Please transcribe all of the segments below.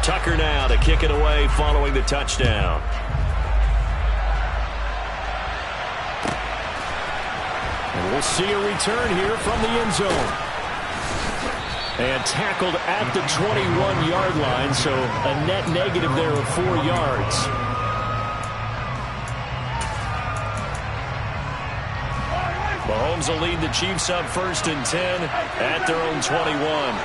Tucker now to kick it away following the touchdown. And we'll see a return here from the end zone. And tackled at the 21-yard line, so a net negative there of 4 yards. Mahomes will lead the Chiefs up 1st and 10 at their own 21.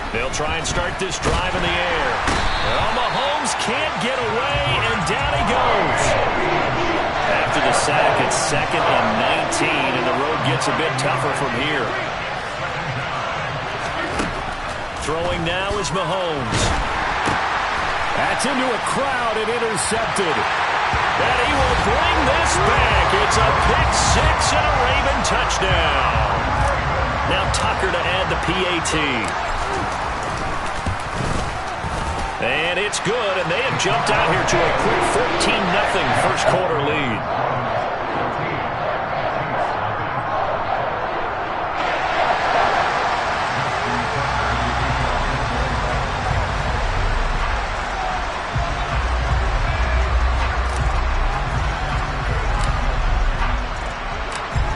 They'll try and start this drive in the air. Well, Mahomes can't get away, and down he goes. After the sack, it's 2nd and 19, and the road gets a bit tougher from here. Throwing now is Mahomes. That's into a crowd and intercepted. And he will bring this back. It's a pick six and a Raven touchdown. Now Tucker to add the PAT. And it's good, and they have jumped out here to a quick 14-0 first quarter lead.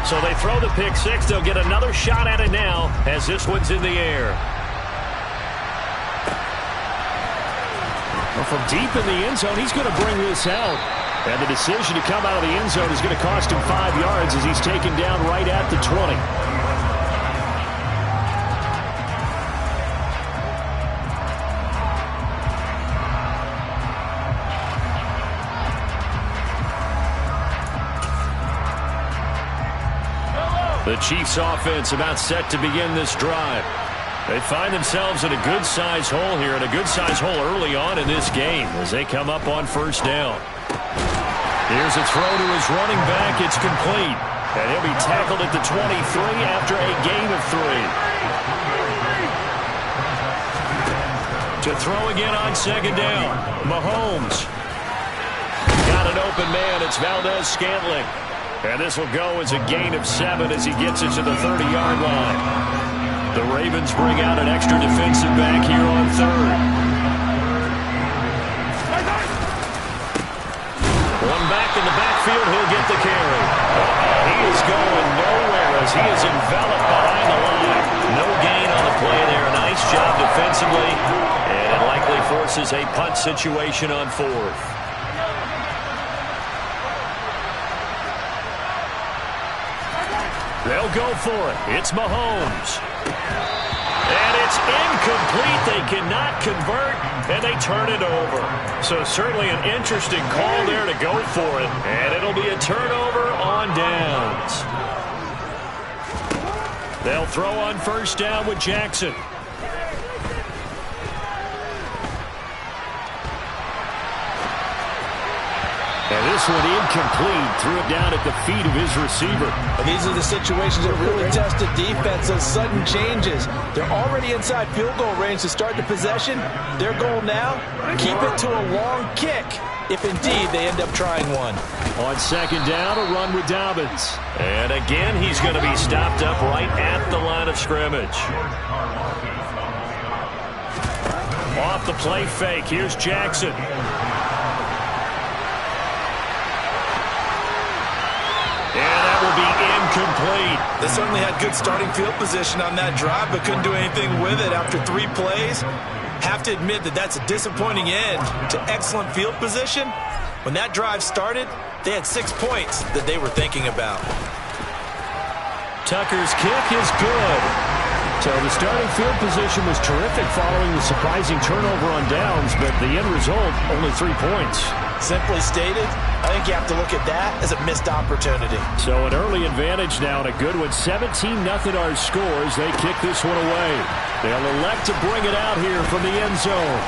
So they throw the pick six. They'll get another shot at it now as this one's in the air. Well, from deep in the end zone, he's going to bring this out. And the decision to come out of the end zone is going to cost him 5 yards as he's taken down right at the 20. The Chiefs offense about set to begin this drive. They find themselves in a good-sized hole here, and a good-sized hole early on in this game as they come up on first down. Here's a throw to his running back. It's complete. And he'll be tackled at the 23 after a gain of 3. To throw again on second down. Mahomes. Got an open man. It's Valdez-Scantling. And this will go as a gain of 7 as he gets it to the 30-yard line. The Ravens bring out an extra defensive back here on third. One back in the backfield, he'll get the carry. He is going nowhere as he is enveloped behind the line. No gain on the play there. Nice job defensively. And it likely forces a punt situation on fourth. They'll go for it. It's Mahomes. And it's incomplete. They cannot convert, and they turn it over. So certainly an interesting call there to go for it. And it'll be a turnover on downs. They'll throw on first down with Jackson. And this one incomplete. Threw it down at the feet of his receiver. And these are the situations that really test the defense. Those sudden changes. They're already inside field goal range to start the possession. Their goal now, keep it to a long kick, if indeed they end up trying one. On second down, a run with Dobbins. And again, he's going to be stopped up right at the line of scrimmage. Off the play fake. Here's Jackson. Will be incomplete. They certainly had good starting field position on that drive, but couldn't do anything with it after 3 plays. Have to admit that that's a disappointing end to excellent field position. When that drive started, they had 6 points that they were thinking about. Tucker's kick is good. So the starting field position was terrific following the surprising turnover on downs, but the end result, only 3 points. Simply stated, I think you have to look at that as a missed opportunity. So an early advantage now and a good one. 17-0 our scores. They kick this one away. They'll elect to bring it out here from the end zone.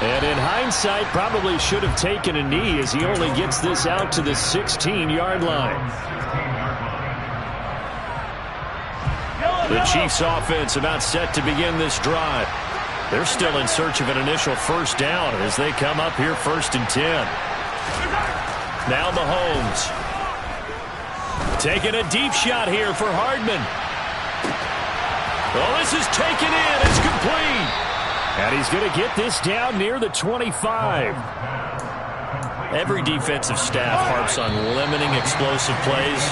And in hindsight, probably should have taken a knee as he only gets this out to the 16-yard line. The Chiefs offense about set to begin this drive. They're still in search of an initial first down as they come up here 1st and 10. Now Mahomes. Taking a deep shot here for Hardman. Oh, this is taken in. It's complete. And he's going to get this down near the 25. Every defensive staff harps on limiting explosive plays.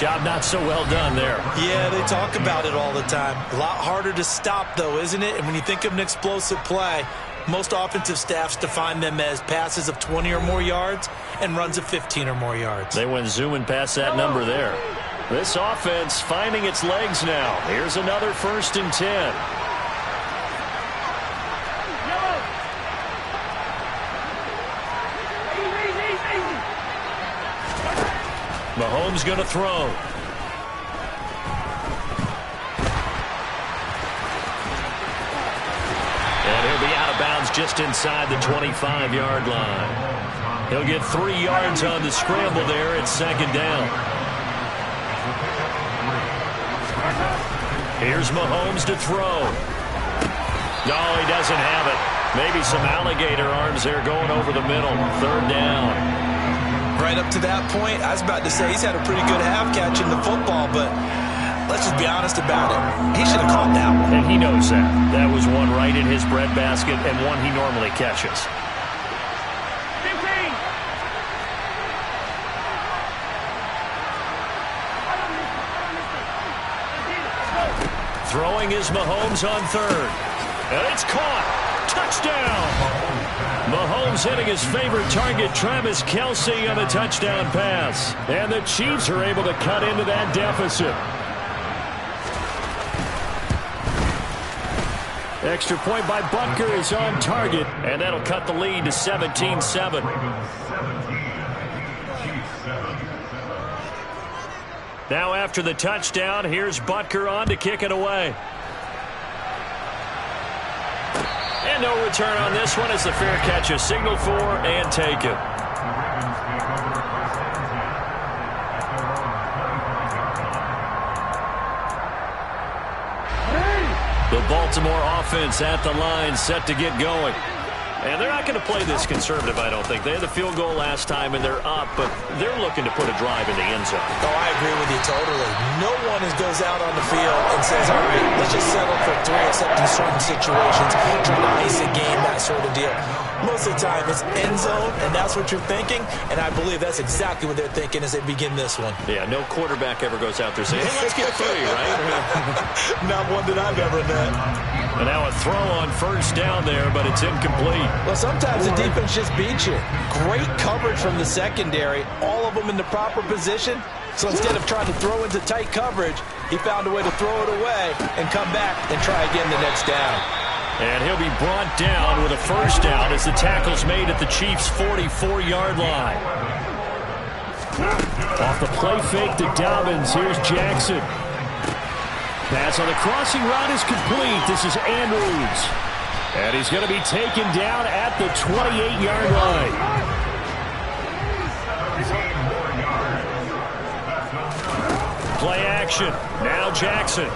Job not so well done there. Yeah, they talk about it all the time. A lot harder to stop, though, isn't it? And when you think of an explosive play, most offensive staffs define them as passes of 20 or more yards and runs of 15 or more yards. They went zooming past that number there. This offense finding its legs now. Here's another 1st and 10. Mahomes going to throw. And he'll be out of bounds just inside the 25-yard line. He'll get 3 yards on the scramble there at 2nd down. Here's Mahomes to throw. No, he doesn't have it. Maybe some alligator arms there going over the middle. 3rd down. Right up to that point, I was about to say he's had a pretty good half catching the football, but let's just be honest about it. He should have caught that one. And he knows that. That was one right in his breadbasket and one he normally catches. 15. Throwing is Mahomes on 3rd. And it's caught. Touchdown. Mahomes hitting his favorite target, Travis Kelce, on the touchdown pass. And the Chiefs are able to cut into that deficit. Extra point by Butker is on target, and that'll cut the lead to 17-7. Now after the touchdown, here's Butker on to kick it away. And no return on this one as the fair catch is signaled for and taken. The Baltimore offense at the line, set to get going. And they're not going to play this conservative, I don't think. They had the field goal last time, and they're up, but they're looking to put a drive in the end zone. Oh, I agree with you totally. No one goes out on the field and says, all right, let's just settle for 3, except in certain situations, trying to ice a game, that sort of deal. Most of the time, it's end zone, and that's what you're thinking, and I believe that's exactly what they're thinking as they begin this one. Yeah, no quarterback ever goes out there saying, hey, let's get 3, right? Not one that I've ever met. And now a throw on 1st down there, but it's incomplete. Well, sometimes the defense just beats you. Great coverage from the secondary, all of them in the proper position. So instead of trying to throw into tight coverage, he found a way to throw it away and come back and try again the next down. And he'll be brought down with a 1st down as the tackle's made at the Chiefs' 44-yard line. Off the play fake to Dobbins, here's Jackson. Pass on the crossing route is complete. This is Andrews. And he's going to be taken down at the 28-yard line. Play action. Now Jackson.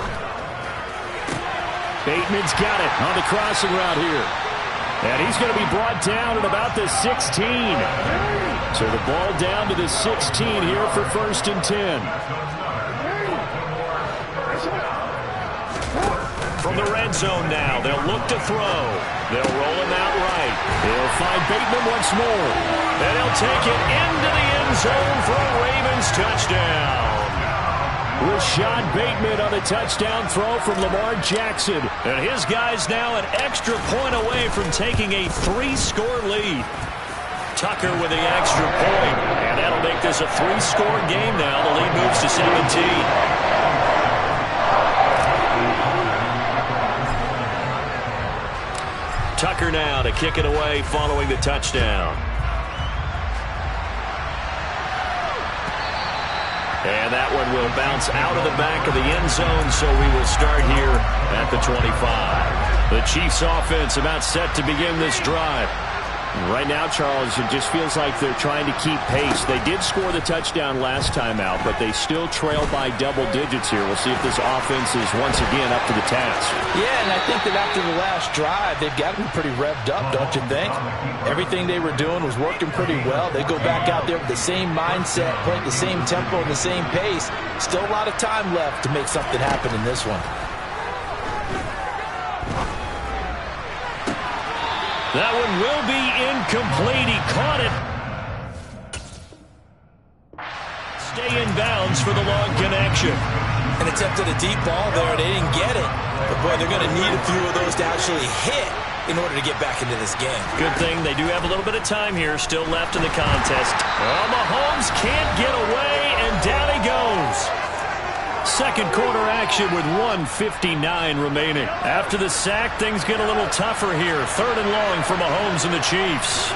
Bateman's got it on the crossing route here. And he's going to be brought down at about the 16. So the ball down to the 16 here for 1st and 10. From the red zone now, they'll look to throw. They'll roll him out right. He'll find Bateman once more. And he'll take it into the end zone for a Ravens touchdown. Rashad Bateman on a touchdown throw from Lamar Jackson. And his guys now an extra point away from taking a 3-score lead. Tucker with the extra point. And that'll make this a 3-score game now. The lead moves to 17. Tucker now to kick it away following the touchdown. And that one will bounce out of the back of the end zone, so we will start here at the 25. The Chiefs offense about set to begin this drive. Right now, Charles, it just feels like they're trying to keep pace. They did score the touchdown last time out, but they still trail by double digits here. We'll see if this offense is once again up to the task. Yeah, and I think that after the last drive, they've got to be pretty revved up, don't you think? Everything they were doing was working pretty well. They go back out there with the same mindset, playing the same tempo and the same pace. Still a lot of time left to make something happen in this one. That one will be incomplete. He caught it. Stay in bounds for the long connection. And attempted a deep ball there. They didn't get it. But, boy, they're going to need a few of those to actually hit in order to get back into this game. Good thing they do have a little bit of time here still left in the contest. Oh, Mahomes can't get away, and down he goes. Second quarter action with 1:59 remaining. After the sack, things get a little tougher here. Third and long for Mahomes and the Chiefs.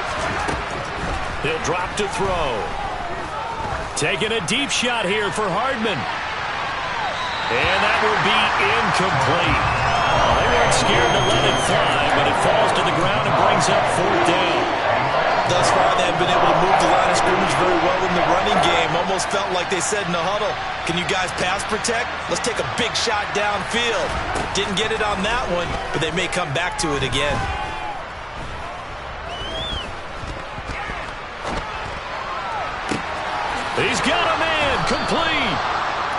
He'll drop to throw. Taking a deep shot here for Hardman. And that will be incomplete. Well, they weren't scared to let it fly, but it falls to the ground and brings up fourth down. Thus far, they haven't been able to move the line of scrimmage very well in the running game. Almost felt like they said in the huddle, can you guys pass protect? Let's take a big shot downfield. Didn't get it on that one, but they may come back to it again. He's got a man, complete.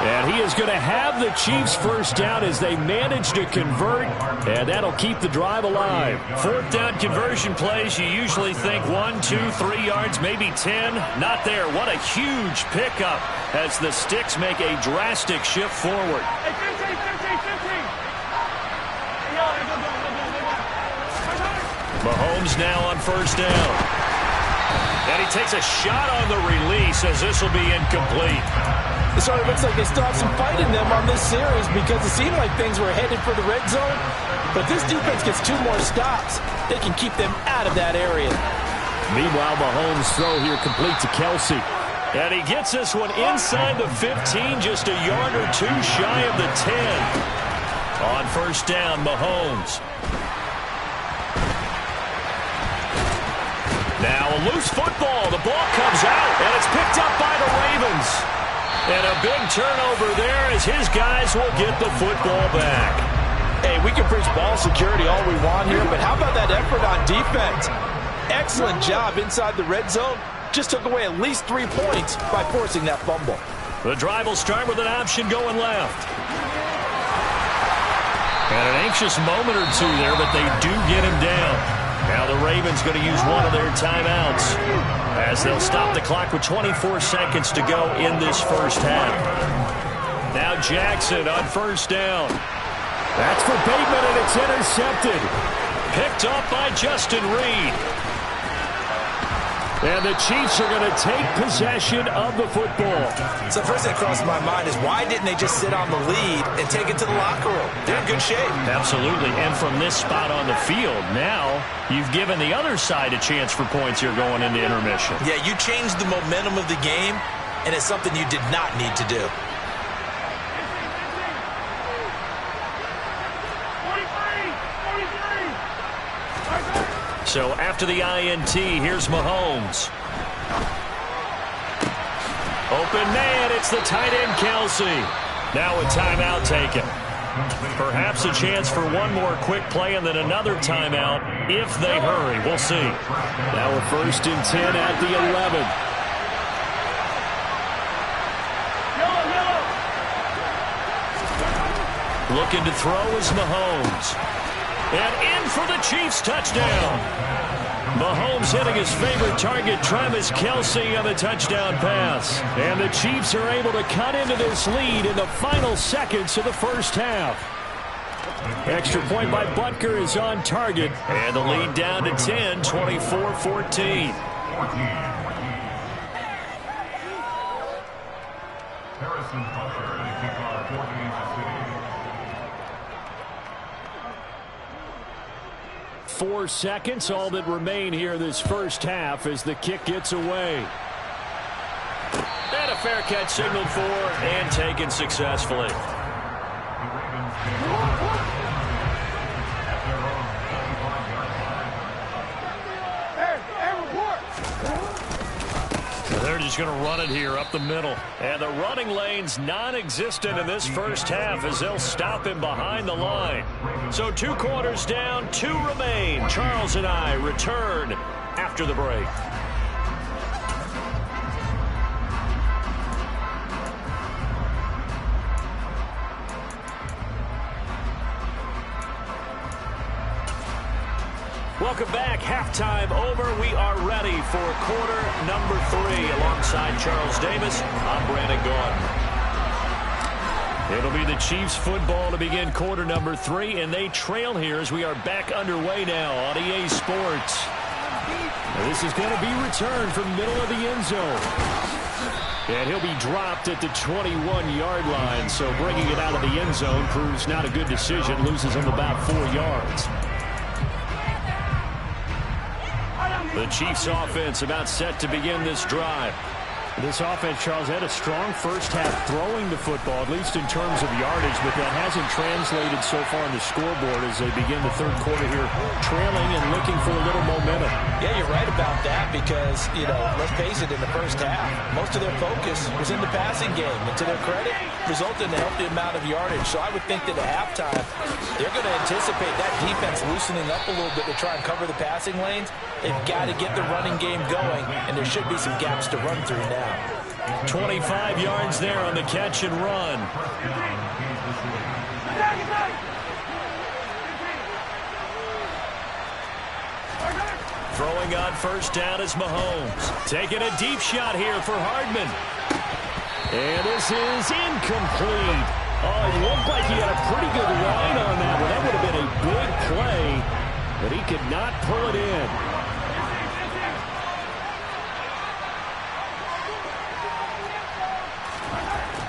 And he is going to have the Chiefs first down as they manage to convert, and that'll keep the drive alive. Fourth down conversion plays, you usually think 1, 2, 3 yards, maybe 10. Not there. What a huge pickup as the Sticks make a drastic shift forward. Mahomes now on first down. And he takes a shot on the release as this will be incomplete. It sort of looks like they still have some fight in them on this series because it seemed like things were headed for the red zone. But this defense gets 2 more stops. They can keep them out of that area. Meanwhile, Mahomes' throw here complete to Kelsey. And he gets this one inside the 15, just a yard or 2 shy of the 10. On first down, Mahomes. Now a loose football. The ball comes out, and it's picked up by the Ravens. And a big turnover there as his guys will get the football back. Hey, we can preach ball security all we want here, but how about that effort on defense? Excellent job inside the red zone. Just took away at least 3 points by forcing that fumble. The drive will start with an option going left. And an anxious moment or two there, but they do get him down. Now the Ravens going to use one of their timeouts as they'll stop the clock with 24 seconds to go in this first half. Now Jackson on first down. That's for Bateman, and it's intercepted. Picked up by Justin Reed. And the Chiefs are going to take possession of the football. So first thing that crossed my mind is why didn't they just sit on the lead and take it to the locker room? They're in good shape. Absolutely. And from this spot on the field, now you've given the other side a chance for points here going into intermission. Yeah, you changed the momentum of the game, and it's something you did not need to do. So after the INT, here's Mahomes. Open man, it's the tight end Kelsey. Now a timeout taken. Perhaps a chance for one more quick play and then another timeout if they hurry. We'll see. Now a 1st and 10 at the 11. Looking to throw is Mahomes. And in for the Chiefs touchdown. Mahomes hitting his favorite target, Travis Kelce, on the touchdown pass. And the Chiefs are able to cut into this lead in the final seconds of the first half. Extra point by Butker is on target. And the lead down to 10, 24-14. Harrison Butker in the kickoff for Kansas City. 4 seconds, all that remain here this first half as the kick gets away. And a fair catch signaled for and taken successfully. They're just going to run it here up the middle. And the running lane's non-existent in this first half as they'll stop him behind the line. So 2 quarters down, 2 remain. Charles and I return after the break. Welcome back. Halftime over. We are ready for quarter number 3. Alongside Charles Davis, I'm Brandon Gaudin. It'll be the Chiefs football to begin quarter number 3, and they trail here as we are back underway now on EA Sports. Now this is going to be returned from middle of the end zone. And he'll be dropped at the 21-yard line, so bringing it out of the end zone proves not a good decision. Loses him about 4 yards. The Chiefs offense about set to begin this drive. This offense, Charles, had a strong first half throwing the football, at least in terms of yardage, but that hasn't translated so far on the scoreboard as they begin the third quarter here, trailing and looking for a little momentum. Yeah, you're right about that because, let's face it, in the first half, most of their focus was in the passing game. And to their credit, resulted in a healthy amount of yardage. So I would think that at halftime, they're going to anticipate that defense loosening up a little bit to try and cover the passing lanes. They've got to get the running game going, and there should be some gaps to run through now. 25 yards there on the catch and run. Throwing on first down is Mahomes. Taking a deep shot here for Hardman. And this is incomplete. Oh, it looked like he had a pretty good line on that one. That would have been a big play, but he could not pull it in.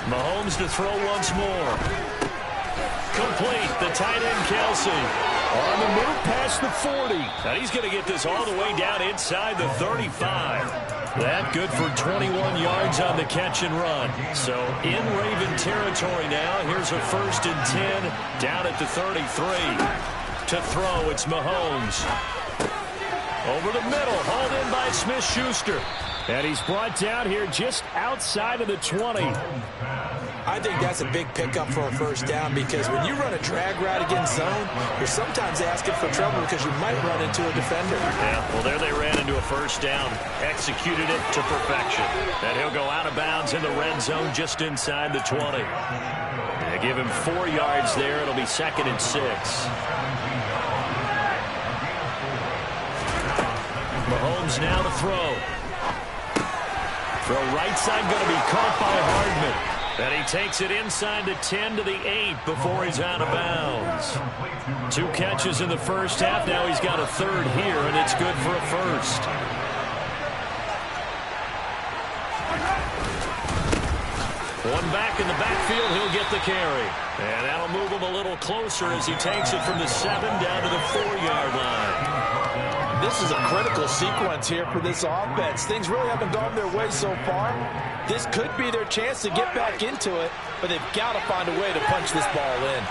Mahomes to throw once more. Complete. The tight end, Kelsey. On the move past the 40. Now he's going to get this all the way down inside the 35. That good for 21 yards on the catch and run. So in Raven territory now. Here's a 1st and 10 down at the 33. To throw, it's Mahomes. Over the middle, hauled in by Smith-Schuster. And he's brought down here just outside of the 20. I think that's a big pickup for a first down because when you run a drag route against zone, you're sometimes asking for trouble because you might run into a defender. Yeah, well, there they ran into a first down. Executed it to perfection. And he'll go out of bounds in the red zone just inside the 20. They give him 4 yards there. It'll be 2nd and 6. Mahomes now to throw. Throw right side going to be caught by Hardman. And he takes it inside the 10 to the 8 before he's out of bounds. 2 catches in the first half. Now he's got a 3rd here, and it's good for a 1st. One back in the backfield. He'll get the carry. And that'll move him a little closer as he takes it from the 7 down to the 4-yard line. This is a critical sequence here for this offense. Things really haven't gone their way so far. This could be their chance to get back into it, but they've got to find a way to punch this ball in.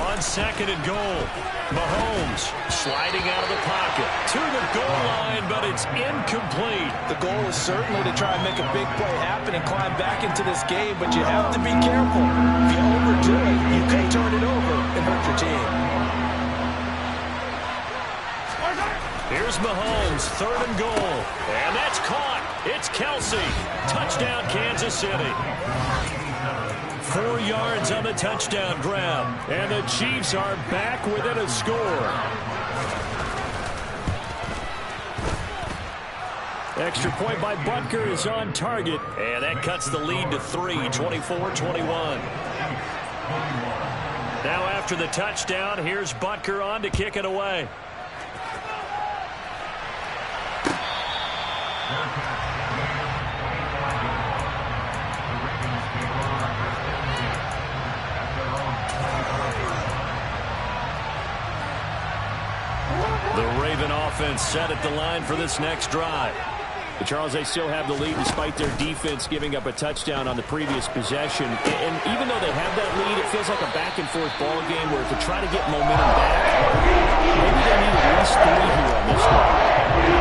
On 2nd and goal, Mahomes sliding out of the pocket to the goal line, but it's incomplete. The goal is certainly to try and make a big play happen and climb back into this game, but you have to be careful. If you overdo it, you could turn it over and hurt your team. Here's Mahomes, 3rd and goal, and that's caught. It's Kelsey. Touchdown, Kansas City. 4 yards on the touchdown grab. And the Chiefs are back within a score. Extra point by Butker is on target. And that cuts the lead to 3, 24-21. Now after the touchdown, here's Butker on to kick it away. The Raven offense set at the line for this next drive. But Charles, they still have the lead despite their defense giving up a touchdown on the previous possession. And even though they have that lead, it feels like a back-and-forth ball game where to try to get momentum back, maybe they need at least 3 here on this one.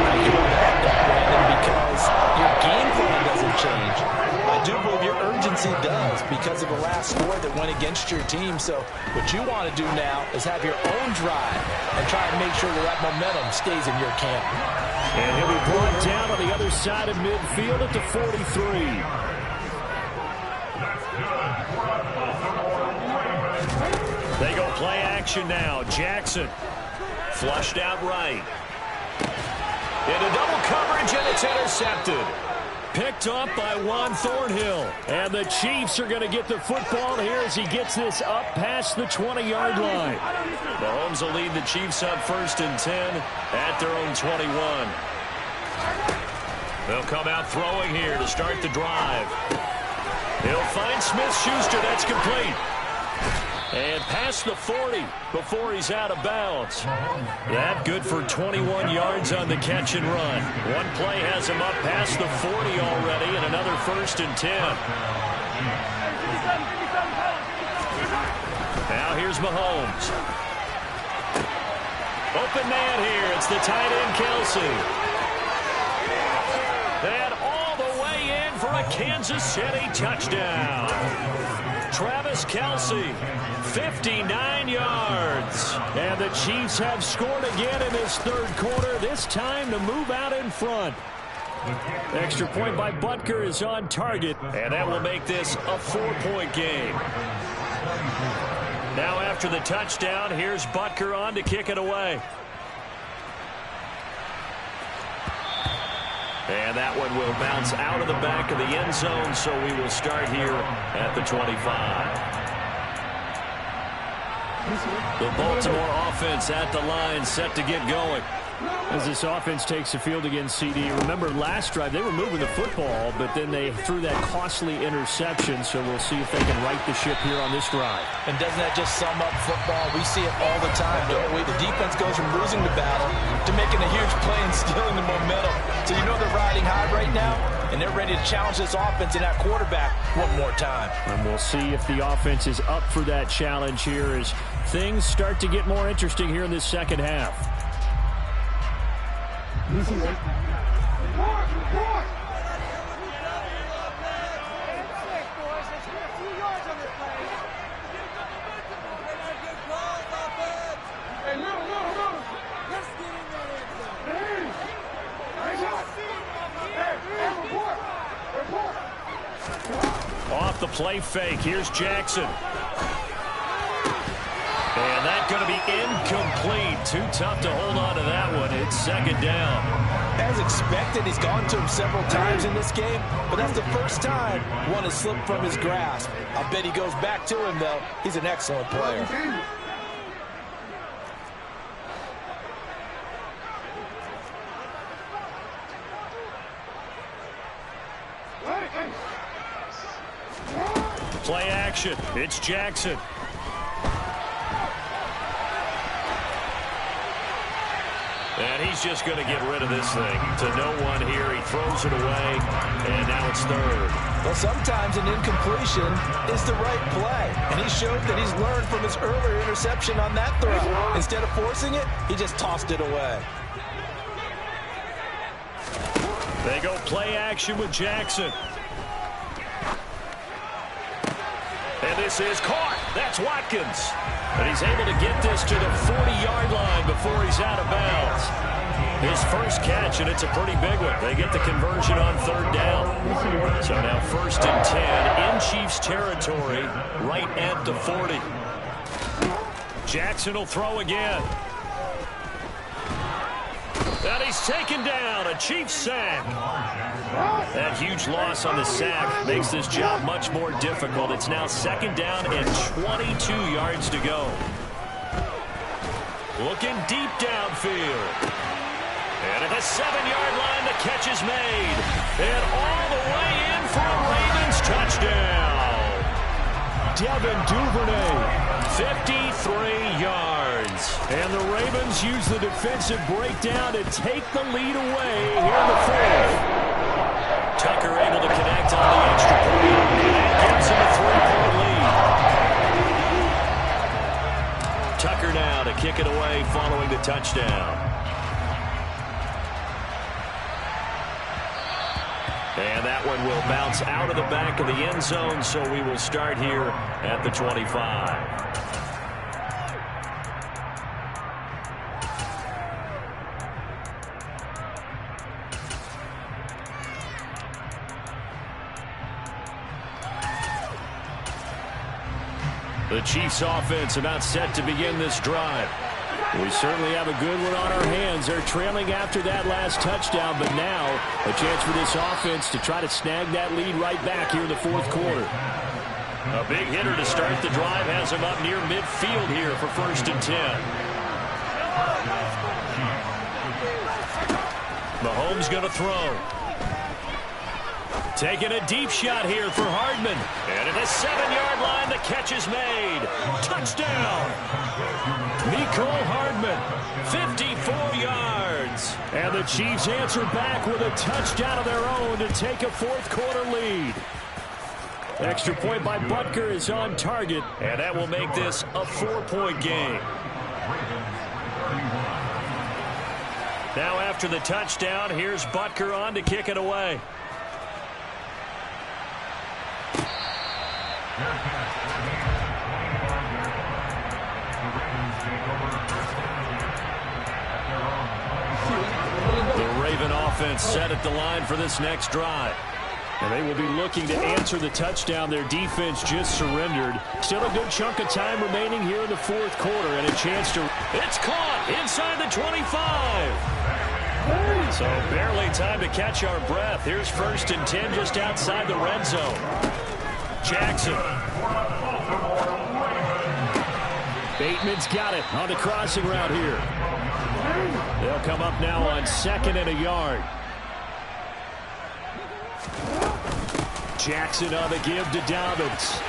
I can add that, Brandon, because your game plan doesn't change. I do believe your urgency does because of the last score that went against your team. So what you want to do now is have your own drive and try and make sure that momentum stays in your camp. And he'll be brought down on the other side of midfield at the 43. Play action now. Jackson. Flushed out right. Into double coverage, and it's intercepted. Picked up by Juan Thornhill. And the Chiefs are going to get the football here as he gets this up past the 20-yard line. Mahomes will lead the Chiefs up 1st and 10 at their own 21. They'll come out throwing here to start the drive. He'll find Smith-Schuster. That's complete. And past the 40 before he's out of bounds. That good for 21 yards on the catch and run. One play has him up past the 40 already, and another 1st and 10. Now here's Mahomes. Open man here. It's the tight end, Kelsey. And all the way in for a Kansas City touchdown. Travis Kelsey, 59 yards. And the Chiefs have scored again in this 3rd quarter, this time to move out in front. Extra point by Butker is on target, and that will make this a 4-point game. Now after the touchdown, here's Butker on to kick it away. And that one will bounce out of the back of the end zone, so we will start here at the 25. The Baltimore offense at the line, set to get going. As this offense takes the field against CD, remember last drive they were moving the football, but then they threw that costly interception, so we'll see if they can right the ship here on this drive. And doesn't that just sum up football? We see it all the time, don't we? The defense goes from losing the battle to making a huge play and stealing the momentum. So you know they're riding high right now, and they're ready to challenge this offense and that quarterback one more time. And we'll see if the offense is up for that challenge here as things start to get more interesting here in this second half. Off the play fake, here's Jackson. And that's going to be incomplete. Too tough to hold on to that one. It's 2nd down. As expected, he's gone to him several times in this game, but that's the first time one has slipped from his grasp. I bet he goes back to him, though. He's an excellent player. Play action. It's Jackson. And he's just going to get rid of this thing. To no one here. He throws it away, and now it's 3rd. Well, sometimes an incompletion is the right play. And he showed that he's learned from his earlier interception on that throw. Instead of forcing it, he just tossed it away. They go play action with Jackson. And this is caught. That's Watkins. And he's able to get this to the 40-yard line before he's out of bounds. His first catch, and it's a pretty big one. They get the conversion on 3rd down. So now 1st and 10 in Chiefs territory, right at the 40. Jackson will throw again. And he's taken down, a Chiefs sack. That huge loss on the sack makes this job much more difficult. It's now 2nd down and 22 yards to go. Looking deep downfield. And at the 7-yard line, the catch is made. And all the way in for a Ravens touchdown. Devin Duvernay. 53 yards. And the Ravens use the defensive breakdown to take the lead away here in the 4th. Tucker able to connect on the extra point. And that gives him a 3-point lead. Tucker now to kick it away following the touchdown. And that one will bounce out of the back of the end zone, so we will start here at the 25. The Chiefs offense about set to begin this drive. We certainly have a good one on our hands. They're trailing after that last touchdown, but now a chance for this offense to try to snag that lead right back here in the fourth quarter. A big hitter to start the drive has him up near midfield here for 1st and 10. Mahomes going to throw. Taking a deep shot here for Hardman. And at the 7-yard line, the catch is made. Touchdown! Mecole Hardman, 54 yards. And the Chiefs answer back with a touchdown of their own to take a fourth quarter lead. Extra point by Butker is on target, and that will make this a 4-point game. Now after the touchdown, here's Butker on to kick it away. The Raven offense set at the line for this next drive. And they will be looking to answer the touchdown their defense just surrendered. Still a good chunk of time remaining here in the fourth quarter and a chance to... It's caught inside the 25. So barely time to catch our breath. Here's 1st and 10 just outside the red zone. Jackson. Bateman's got it on the crossing route here. They'll come up now on 2nd and a yard. Jackson on the give to Dobbins.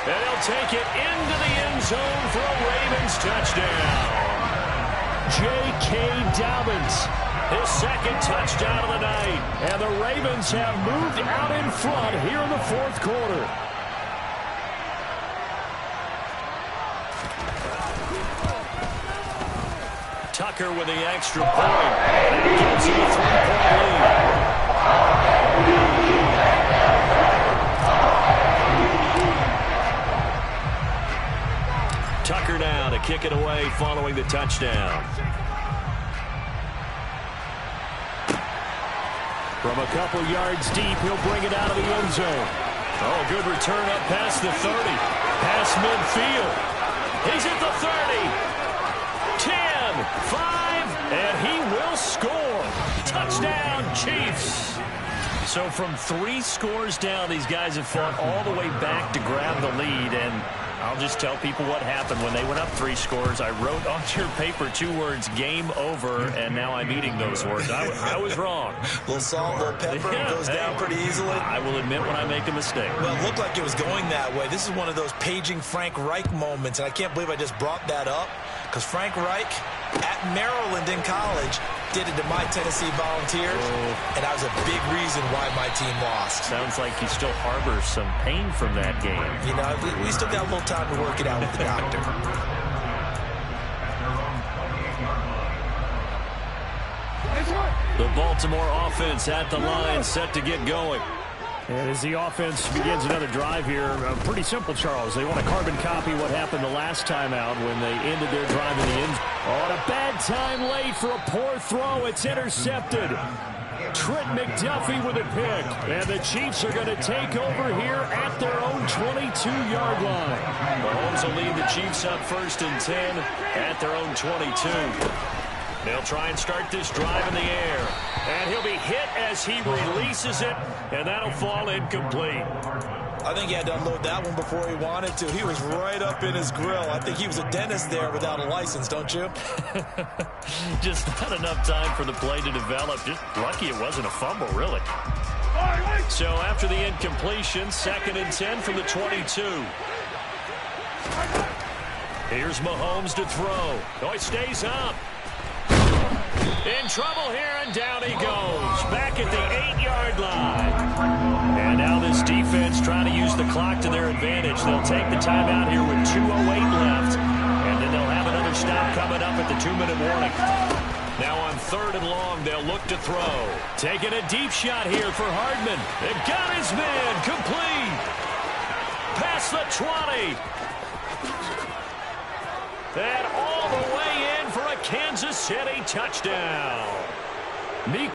And he'll take it into the end zone for a Ravens touchdown. J.K. Dobbins, his 2nd touchdown of the night. And the Ravens have moved out in front here in the fourth quarter. Tucker with the extra point. And it gives him a 3-point lead. Tucker now to kick it away following the touchdown. From a couple yards deep, he'll bring it out of the end zone. Oh, good return up past the 30. Past midfield. He's at the 30. 10, 5, and he will score. Touchdown, Chiefs. So from 3 scores down, these guys have fought all the way back to grab the lead, and I'll just tell people what happened when they went up 3 scores. I wrote on your paper 2 words, game over, and now I'm eating those words. I was wrong. A little salt, a little pepper, goes down pretty easily. I will admit when I make a mistake. Well, it looked like it was going that way. This is one of those paging Frank Reich moments, and I can't believe I just brought that up, because Frank Reich at Maryland in college did it to my Tennessee Volunteers, and that was a big reason why my team lost. Sounds like you still harbor some pain from that game. You know, we still got a little time to work it out with the doctor. The Baltimore offense at the line, set to get going. And as the offense begins another drive here, pretty simple, Charles. They want to carbon copy what happened the last time out when they ended their drive in the end. Oh, and a bad time late for a poor throw. It's intercepted. Trent McDuffie with a pick. And the Chiefs are going to take over here at their own 22-yard line. Mahomes will lead the Chiefs up 1st and 10 at their own 22. They'll try and start this drive in the air. And he'll be hit as he releases it, and that'll fall incomplete. I think he had to unload that one before he wanted to. He was right up in his grill. I think he was a dentist there without a license, don't you? Just not enough time for the play to develop. Just lucky it wasn't a fumble, really. So after the incompletion, 2nd and 10 from the 22. Here's Mahomes to throw. Oh, he stays up. In trouble here, and down he goes. Back at the 8-yard line. And now this defense trying to use the clock to their advantage. They'll take the timeout here with 2:08 left. And then they'll have another stop coming up at the 2-minute warning. Now on 3rd and long, they'll look to throw. Taking a deep shot here for Hardman. It got his man complete. Past the 20. And all the way in for a Kansas City touchdown.